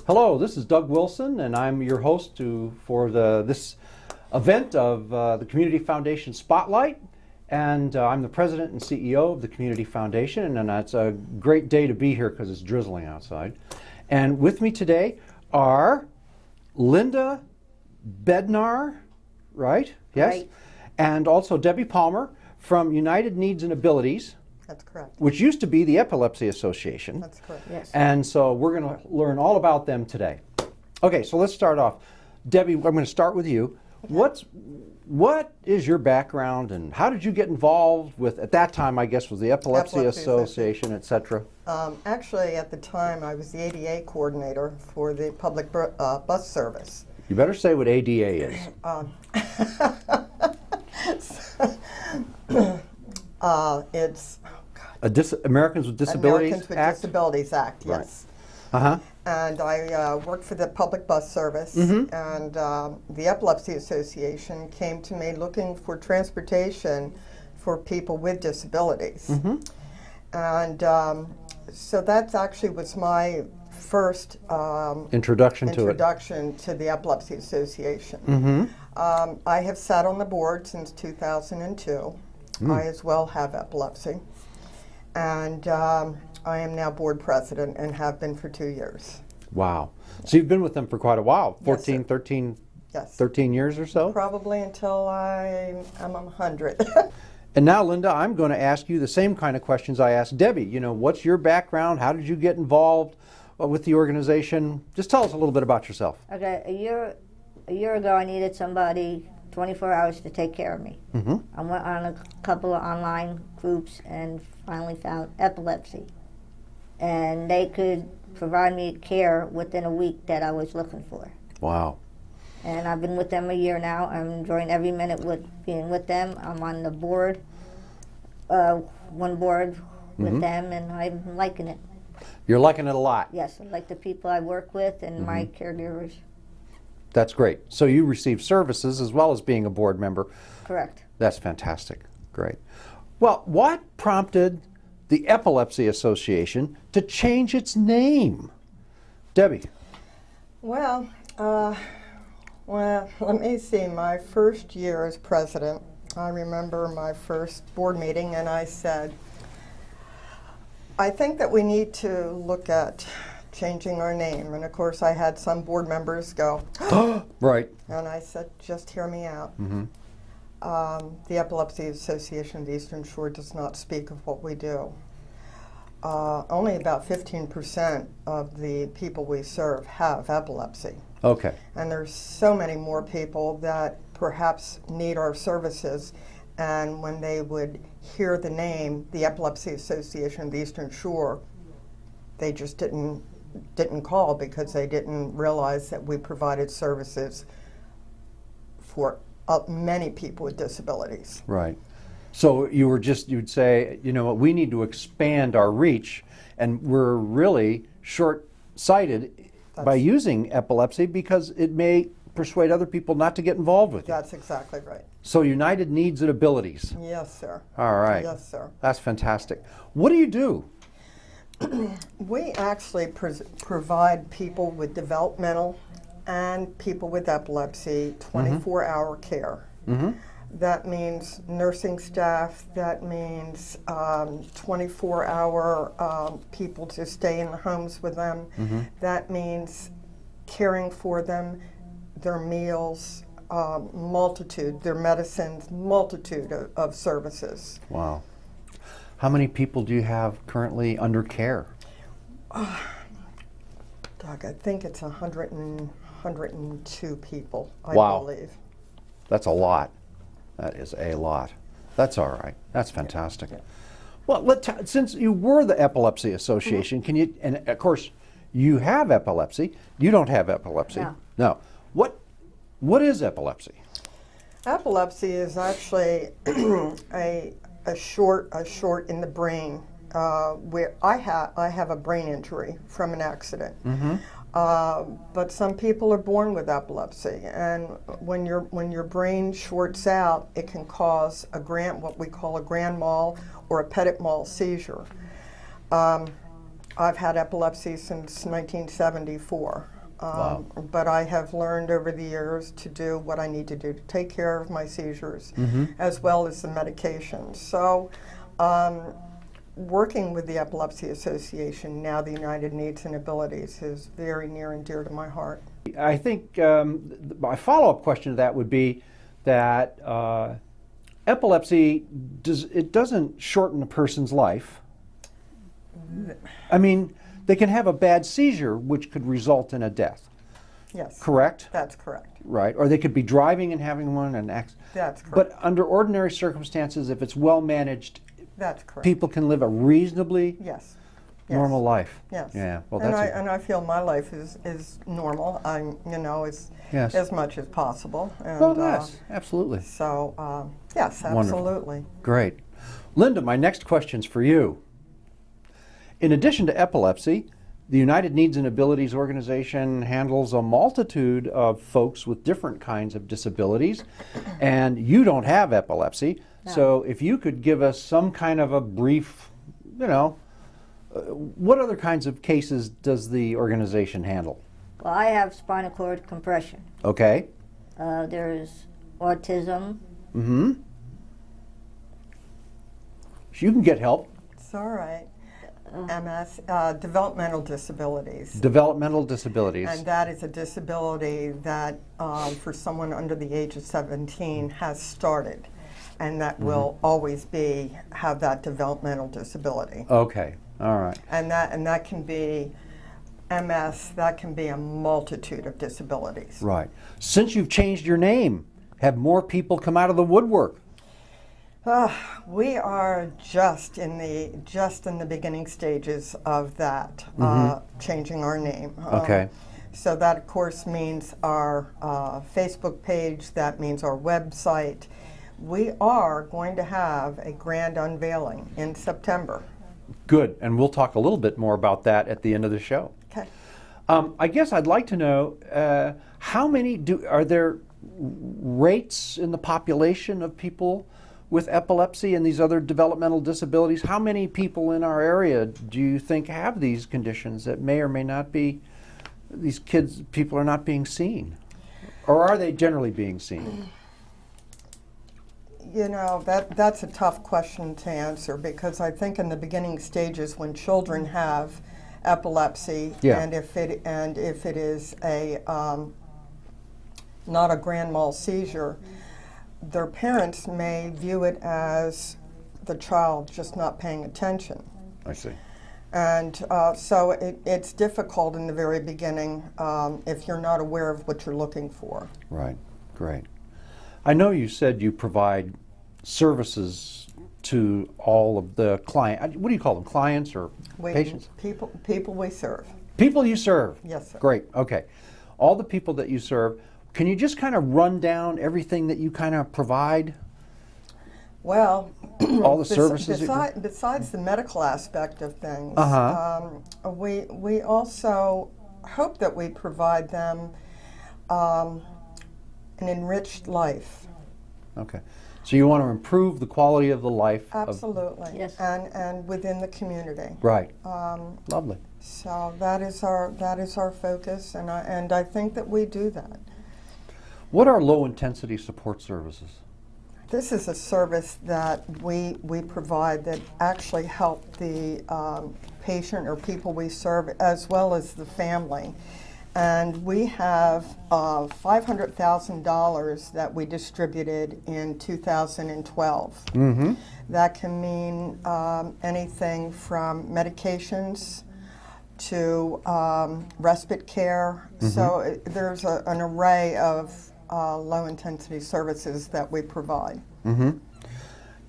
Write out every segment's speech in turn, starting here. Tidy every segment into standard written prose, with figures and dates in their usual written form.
Hello, this is Doug Wilson, and I'm your host for this event of the Community Foundation Spotlight. And I'm the president and CEO of the Community Foundation, and it's a great day to be here because it's drizzling outside. And with me today are Linda Bednar, right? Yes. Right. And also Debbie Palmer from United Needs and Abilities. That's correct. Which used to be the Epilepsy Association. That's correct, yes. And so we're going to learn all about them today. Okay, so let's start off. Debbie, I'm going to start with you. Okay. What is your background and how did you get involved with, at that time, I guess, was the Epilepsy Association, et cetera? Actually, at the time, I was the ADA coordinator for the public bus service. You better say what ADA is. It's Americans with Disabilities Americans with Act? Disabilities Act, yes. Right. Uh-huh. And I worked for the public bus service, and the Epilepsy Association came to me looking for transportation for people with disabilities. And so that actually was my first Introduction to the Epilepsy Association. I have sat on the board since 2002. I as well have epilepsy. And I am now board president and have been for 2 years. Wow. So you've been with them for quite a while, 14, Yes, 13, Yes. 13 years or so? Probably until I'm 100. And now, Linda, I'm going to ask you the same kind of questions I asked Debbie. You know, what's your background? How did you get involved with the organization? Just tell us a little bit about yourself. Okay, a year ago I needed somebody 24 hours to take care of me. I went on a couple of online groups and finally found epilepsy. And they could provide me care within a week that I was looking for. Wow. And I've been with them a year now. I'm enjoying every minute with being with them. I'm on the board, one board with them, and I'm liking it. You're liking it a lot. Yes, I like the people I work with and my caregivers. That's great. So you receive services as well as being a board member. Correct. That's fantastic. Great. Well, what prompted the Epilepsy Association to change its name? Debbie. Well, let me see. My first year as president, I remember my first board meeting, and I said, I think that we need to look at changing our name. And of course, I had some board members go, Right. and I said, just hear me out. The Epilepsy Association of the Eastern Shore does not speak of what we do. Only about 15% of the people we serve have epilepsy. Okay. And there's so many more people that perhaps need our services, and when they would hear the name, the Epilepsy Association of the Eastern Shore, they just didn't call because they didn't realize that we provided services for many people with disabilities. Right. So you'd say, you know what, we need to expand our reach, and we're really short-sighted by using epilepsy because it may persuade other people not to get involved with you. That's exactly right. So United Needs and Abilities. Yes, sir. All right. Yes, sir. That's fantastic. What do you do? We actually provide people with developmental and people with epilepsy 24-hour care. That means nursing staff, that means 24-hour people to stay in the homes with them. That means caring for them, their meals, their medicines, multitude of services. Wow. How many people do you have currently under care? Doug, I think it's 102 people, I believe. That's a lot. That is a lot. That's all right. That's fantastic. Well, since you were the Epilepsy Association, can you, and of course, you have epilepsy. You don't have epilepsy. No. No. What is epilepsy? Epilepsy is actually a short in the brain where I have a brain injury from an accident. But some people are born with epilepsy, and when your brain shorts out, it can cause what we call a grand mal or a petit mal seizure. I've had epilepsy since 1974. Wow. But I have learned over the years to do what I need to do to take care of my seizures, as well as the medications. So, working with the Epilepsy Association, now the United Needs and Abilities, is very near and dear to my heart. I think my follow-up question to that would be that epilepsy doesn't shorten a person's life. I mean, they can have a bad seizure, which could result in a death. Yes. Correct? That's correct. Right. Or they could be driving and having one and That's correct. But under ordinary circumstances, if it's well managed, That's correct. people can live a reasonably Yes. normal life. Yes. Yeah. Well, and that's I feel my life is normal. I'm Yes. as much as possible. And, well, yes, absolutely. So yes, Wonderful. absolutely. Great. Linda, my next question's for you. In addition to epilepsy, the United Needs and Abilities Organization handles a multitude of folks with different kinds of disabilities, and you don't have epilepsy. No. So if you could give us some kind of a brief, what other kinds of cases does the organization handle? Well, I have spinal cord compression. Okay. There's autism. Mm-hmm. So you can get help. It's all right. MS, developmental disabilities. Developmental disabilities. And that is a disability that, for someone under the age of 17, has started, and that will always have that developmental disability. Okay. All right. And that can be MS. That can be a multitude of disabilities. Right. Since you've changed your name, have more people come out of the woodwork? We are just in the beginning stages of that, changing our name. Okay. So that, of course, means our Facebook page. That means our website. We are going to have a grand unveiling in September. Good. And we'll talk a little bit more about that at the end of the show. Okay. I guess I'd like to know how many are there rates in the population of people with epilepsy and these other developmental disabilities? How many people in our area do you think have these conditions that may or may not be, people are not being seen? Or are they generally being seen? That's a tough question to answer, because I think in the beginning stages, when children have epilepsy, Yeah. and if it is a not a grand mal seizure, their parents may view it as the child just not paying attention. I see. And so it's difficult in the very beginning if you're not aware of what you're looking for. Right. Great. I know you said you provide services to all of the what do you call them, clients or patients? People we serve. People you serve. Yes, sir. Great. Okay. All the people that you serve, can you just kind of run down everything that you kind of provide? Well, all the services. Besides the medical aspect of things, we also hope that we provide them an enriched life. Okay. So you want to improve the quality of the life. Absolutely. Yes. And within the community. Right. Lovely. So that is our focus, and I think that we do that. What are low intensity support services? This is a service that we provide that actually help the patient or people we serve, as well as the family. And we have $500,000 that we distributed in 2012. Mm-hmm. That can mean anything from medications to respite care. So there's an array of low-intensity services that we provide. Mm-hmm.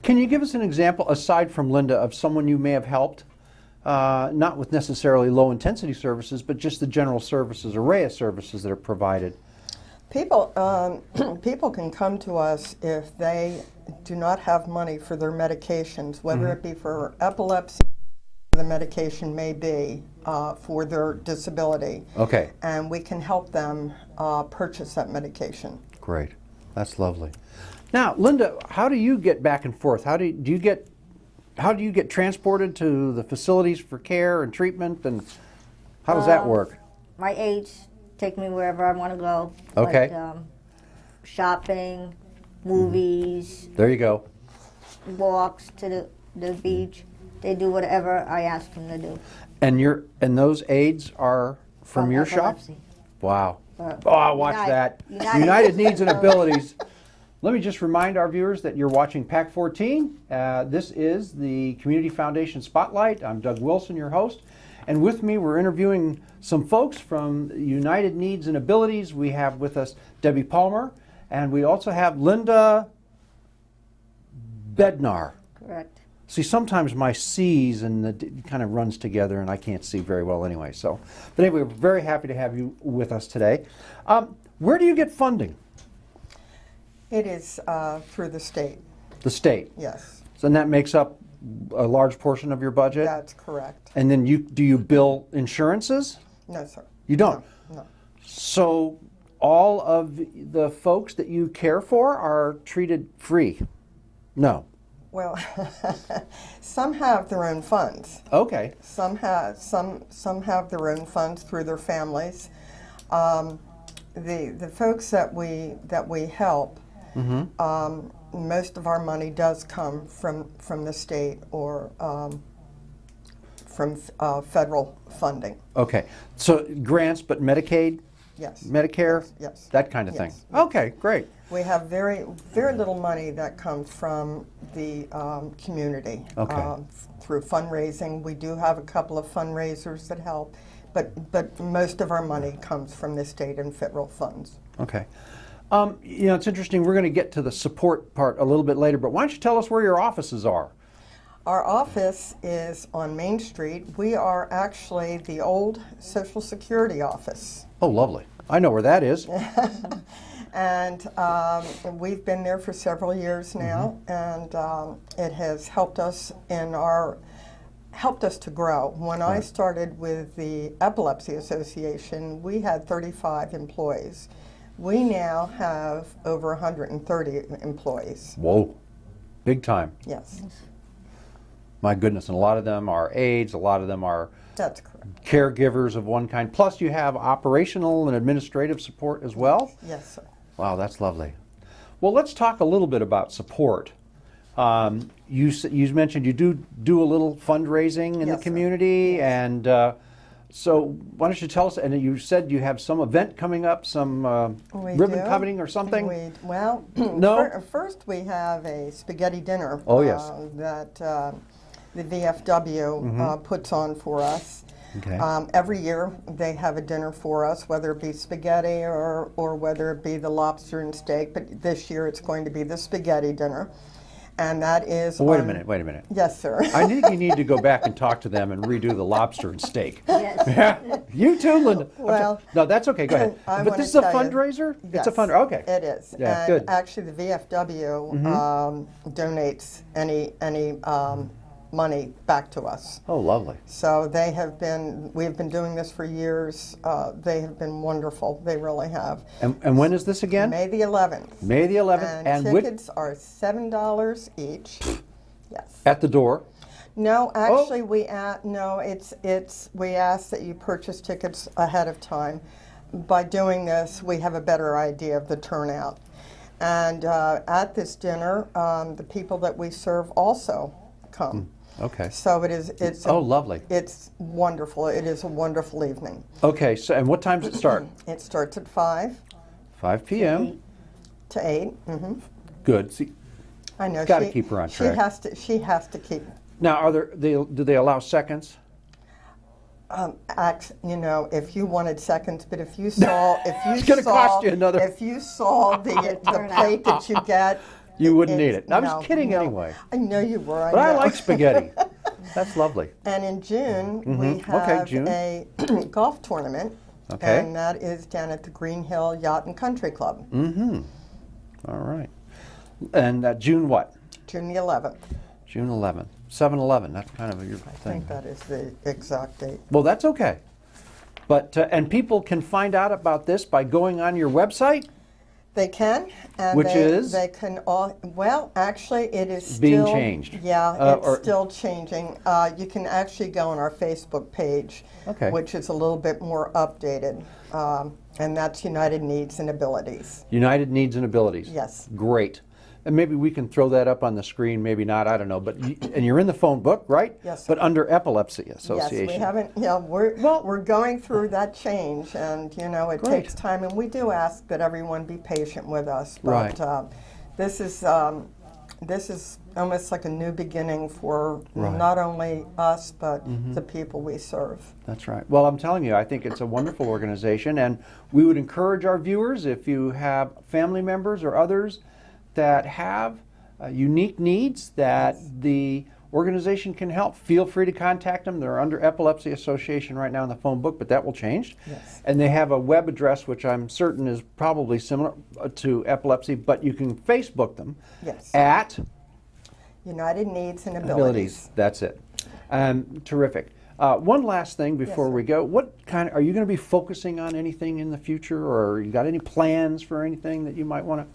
Can you give us an example, aside from Linda, of someone you may have helped? Not with necessarily low-intensity services, but just the general services, array of services that are provided. People can come to us if they do not have money for their medications, whether it be for epilepsy, the medication may be for their disability. Okay. And we can help them purchase that medication. Great. That's lovely. Now, Linda, how do you get back and forth? How do you get transported to the facilities for care and treatment, and how does that work? My aides take me wherever I want to go. Okay. Like, shopping, movies, There you go. walks to the beach. They do whatever I ask them to do. And those aids are from your shop? epilepsy. Wow. Or Oh, watch that. United Needs and Abilities. Let me just remind our viewers that you're watching PAC 14. This is the Community Foundation Spotlight. I'm Doug Wilson, your host. And with me, we're interviewing some folks from United Needs and Abilities. We have with us Debbie Palmer, and we also have Linda Bednar. Correct. See, sometimes my C's and it kind of runs together, and I can't see very well anyway. So, but anyway, we're very happy to have you with us today. Where do you get funding? It is through the state, The state. yes. So, and that makes up a large portion of your budget. That's correct. And then do you bill insurances? No, sir. You don't. No. So, all of the folks that you care for are treated free. No. Well, some have their own funds. Okay. Some have their own funds through their families. The folks that we help, most of our money does come from the state or from federal funding. Okay. So grants, but Medicaid, Yes. Medicare, Yes. that kind of thing. Yes. Okay, great. We have very little money that comes from the community. Okay. Through fundraising, we do have a couple of fundraisers that help, but most of our money comes from the state and federal funds. Okay. It's interesting. We're going to get to the support part a little bit later, but why don't you tell us where your offices are? Our office is on Main Street. We are actually the old Social Security office. Oh, lovely. I know where that is. And we've been there for several years now, and it has helped us to grow. When I started with the Epilepsy Association, we had 35 employees. We now have over 130 employees. Whoa, big time. Yes, My goodness, and a lot of them are aides, a lot of them are that's correct. caregivers of one kind. Plus you have operational and administrative support as well? Yes, sir. Wow, that's lovely. Well, let's talk a little bit about support. You mentioned you do a little fundraising in the Yes, sir. community, and so why don't you tell us, and you said you have some event coming up, some We ribbon do. cutting or something? No? First we have a spaghetti dinner. Oh, yes. That the VFW puts on for us. Okay. Every year they have a dinner for us, whether it be spaghetti or whether it be the lobster and steak. But this year it's going to be the spaghetti dinner, and that is. Well, wait a minute. Yes, sir. I think you need to go back and talk to them and redo the lobster and steak. Yes. You too, Linda. Well, no, that's okay. Go ahead. I But wanna this is a tell you- fundraiser. It's a Yes, fundraiser. Okay. It is. Yeah, And good. actually, the VFW donates any money back to us. Oh, lovely. So we've been doing this for years. They have been wonderful. They really have. And when is this again? May the 11th. May the 11th. And tickets are $7 each. Yes. At the door. No, actually, we ask that you purchase tickets ahead of time. By doing this, we have a better idea of the turnout. And at this dinner, the people that we serve also come. Okay. So it's Lovely. It's wonderful. It is a wonderful evening. Okay. So, and what time does it start? It starts at 5 5 p.m. to 8. Good. See, I know. Gotta keep her on track. She has to keep. now, do they allow seconds? If you wanted seconds, but if you saw, It's gonna cost you another- If you saw the plate that you get, You wouldn't need it. I was no, kidding no. anyway. I know you were. But I know. like spaghetti. That's lovely. And in June we Okay, have June. a golf tournament, Okay. and that is down at the Green Hill Yacht and Country Club, All right. And June what? June the 11th. June 11th. 7-Eleven. That's kind of your I thing. think that is the exact date. Well, that's okay. But and people can find out about this by going on your website. They can, and Which is? they can all. Well, actually, it is Being still changed. Yeah, it's or- still changing. You can actually go on our Facebook page, Okay. which is a little bit more updated, and that's United Needs and Abilities. United Needs and Abilities. Yes. Great. And maybe we can throw that up on the screen, maybe not, I don't know. But and you're in the phone book, right? Yes, sir. But under Epilepsy Association. Yes, we haven't. Yeah, we're going through that change, and it Great. takes time, and we do ask that everyone be patient with us. But Right. this is almost like a new beginning for Right. not only us but the people we serve. That's right. Well, I'm telling you, I think it's a wonderful organization, and we would encourage our viewers, if you have family members or others that have unique needs that the organization can help, feel free to contact them. They're under Epilepsy Association right now in the phone book, but that will change. Yes. And they have a web address, which I'm certain is probably similar to Epilepsy, but you can Facebook them Yes. at United Needs and Abilities. That's it. Terrific. One last thing before sir. we go. What kind are you going to be focusing on anything in the future, or you got any plans for anything that you might want to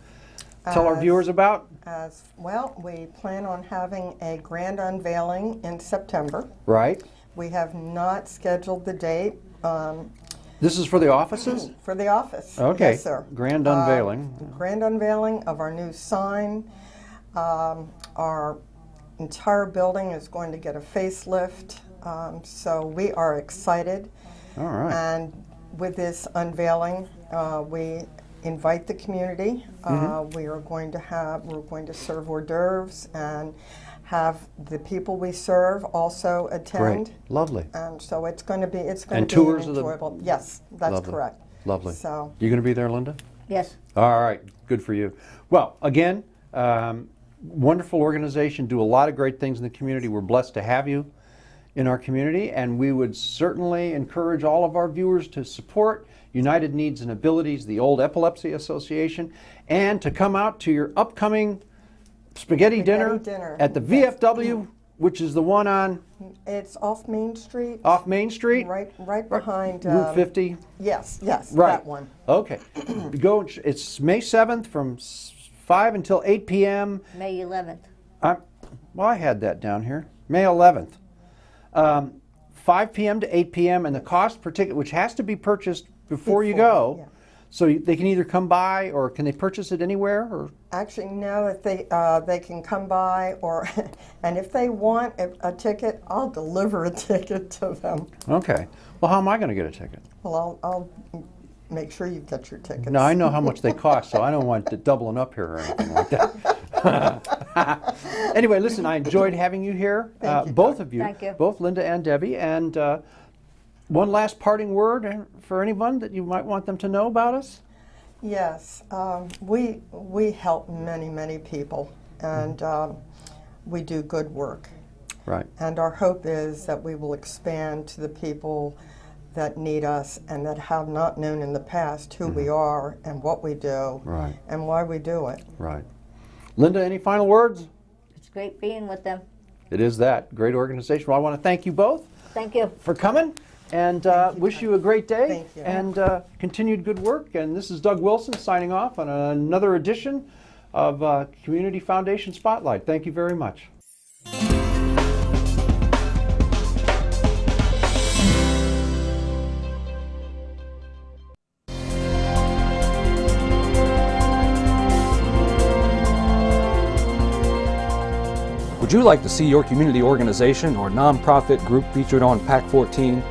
tell our viewers about? As well, we plan on having a grand unveiling in September. Right. We have not scheduled the date. This is for the offices? For the office. Okay. Yes, sir. Grand unveiling. Grand unveiling of our new sign. Our entire building is going to get a facelift. So we are excited. All right. And with this unveiling, we invite the community. We're going to serve hors d'oeuvres and have the people we serve also attend. Great. Lovely. And so it's going to be And tours of the- enjoyable. Yes, that's Lovely. correct. Lovely. So You going to be there, Linda? Yes. All right, good for you. Well, again, wonderful organization, do a lot of great things in the community. We're blessed to have you in our community, and we would certainly encourage all of our viewers to support United Needs and Abilities, the old Epilepsy Association, and to come out to your upcoming spaghetti dinner at the VFW, which is the one on it's off Main Street. off Main Street, Right behind Route 50. Yes, Right. that one. Okay. Go. It's May 7th from 5 until 8 p.m. May 11th. Well, I had that down here. May 11th. 5 p.m. to 8 p.m. and the cost per ticket, which has to be purchased before you go. yeah. So they can either come by, or can they purchase it anywhere? Or Actually, no. If they can come by, or and if they want a ticket, I'll deliver a ticket to them. okay. Well, how am I going to get a ticket? Well, I'll make sure you get your tickets. No, I know how much they cost, so I don't want it doubling up here or anything like that. Anyway, listen, I enjoyed having you here, Thank you, both Doug. of you, Thank you. both Linda and Debbie. And one last parting word for anyone that you might want them to know about us? Yes, we help many people, and we do good work. Right. And our hope is that we will expand to the people that need us and that have not known in the past who we are and what we do Right. and why we do it. Right. Linda, any final words? It's great being with them. It is that. Great organization. Well, I want to thank you both Thank you. for coming, and wish you a great day. Thank you. And continued good work. And this is Doug Wilson signing off on another edition of Community Foundation Spotlight. Thank you very much. Would you like to see your community organization or nonprofit group featured on PAC 14?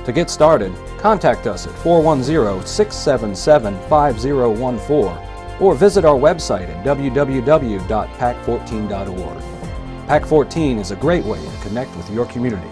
To get started, contact us at 410-677-5014 or visit our website at www.pac14.org. PAC 14 is a great way to connect with your community.